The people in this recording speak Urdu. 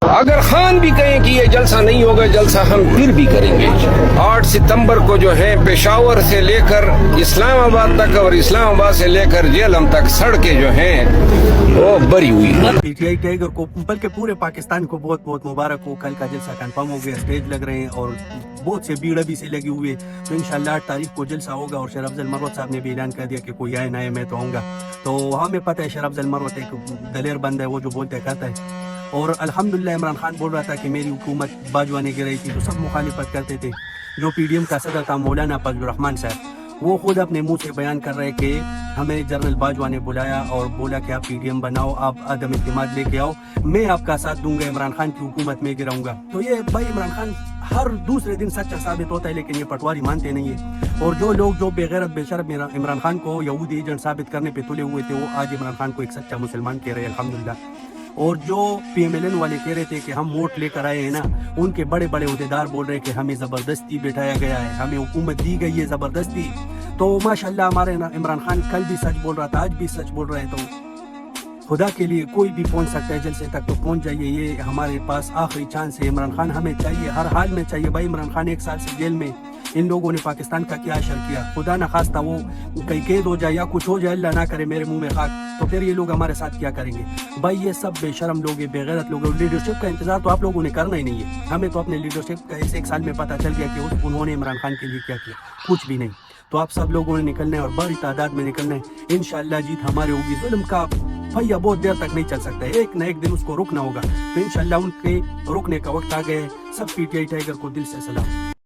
اگر خان بھی کہیں کہ یہ جلسہ نہیں ہوگا، جلسہ ہم پھر بھی کریں گے۔ 8 ستمبر کو جو ہے پشاور سے لے کر اسلام آباد تک اور اسلام آباد سے لے کر جہلم تک سڑکیں جو ہیں وہ بری ہوئی ہیں۔ پی ٹی آئی ٹائیگر کو بلکہ پورے پاکستان کو بہت بہت مبارک ہو، کل کا جلسہ کنفرم ہو گیا، اسٹیج لگ رہے ہیں اور بہت سے بھیڑ بھی سے لگی ہوئے، تو انشاءاللہ 8 تاریخ کو جلسہ ہوگا۔ اور شیر افضل مروت صاحب نے بھی اعلان کر دیا کہ کوئی آئے نہ آئے میں تو آؤں گا۔ تو ہمیں پتہ ہے شیر افضل مروت ایک دلیر بندہ ہے، وہ جو بولتے کرتا ہے۔ اور الحمدللہ عمران خان بول رہا تھا کہ میری حکومت باجوہ نے گرائی تھی تو سب مخالفت کرتے تھے۔ جو پی ڈی ایم کا صدر تھا مولانا فضل الرحمان صاحب، وہ خود اپنے منہ سے بیان کر رہے کہ ہمیں جنرل باجوہ نے بلایا اور بولا کہ آپ پی ڈی ایم بناؤ، آپ عدم اعتماد لے کے آؤ، میں آپ کا ساتھ دوں گا، عمران خان کی حکومت میں گراؤں گا۔ تو یہ بھائی عمران خان ہر دوسرے دن سچا ثابت ہوتا ہے، لیکن یہ پٹواری مانتے نہیں ہیں۔ اور جو لوگ جو بے غیرت بے شرم عمران خان کو یہودی ایجنٹ ثابت کرنے پہ تلے ہوئے تھے، وہ آج عمران خان کو ایک سچا مسلمان کہہ رہے ہیں الحمدللہ۔ اور جو پی ایم ایل این والے کہہ رہے تھے کہ ہم ووٹ لے کر آئے ہیں نا، ان کے بڑے بڑے عہدیدار بول رہے ہیں کہ ہمیں زبردستی بٹھایا گیا ہے، ہمیں حکومت دی گئی ہے زبردستی۔ تو ماشاءاللہ ہمارے عمران خان کل بھی سچ بول رہا تھا، آج بھی سچ بول رہے ہیں۔ تو خدا کے لیے کوئی بھی پہنچ سکتا ہے جلسے تک، تو پہنچ جائیے، یہ ہمارے پاس آخری چانس ہے۔ عمران خان ہمیں چاہیے، ہر حال میں چاہیے۔ بھائی عمران خان 1 سال سے جیل میں، ان لوگوں نے پاکستان کا کیا اشر کیا؟ خدا نہ خواستہ وہ کہیں قید ہو جائے یا کچھ ہو جائے، اللہ نہ کرے میرے منہ میں خاک، تو پھر یہ لوگ ہمارے ساتھ کیا کریں گے؟ بھائی یہ سب بے شرم لوگ ہیں، بے غیرت لوگ ہیں۔ لیڈرشپ کا انتظار تو آپ لوگوں نے کرنا ہی نہیں ہے۔ ہمیں تو اپنے لیڈرشپ کا اس 1 سال میں پتہ چل گیا کہ انہوں نے عمران خان کے لیے کیا کیا، کچھ بھی نہیں۔ تو آپ سب لوگوں نے نکلنا ہے اور بڑی تعداد میں نکلنا ہے، انشاءاللہ جیت ہمارے ہوگی۔ ظلم کا پہیہ بہت دیر تک نہیں چل سکتا ہے، ایک نہ ایک دن اس کو رکنا ہوگا۔ تو انشاءاللہ ان کے رکنے کا وقت آ گیا ہے۔ سب پی ٹی آئی ٹائیگر کو دل سے سلام۔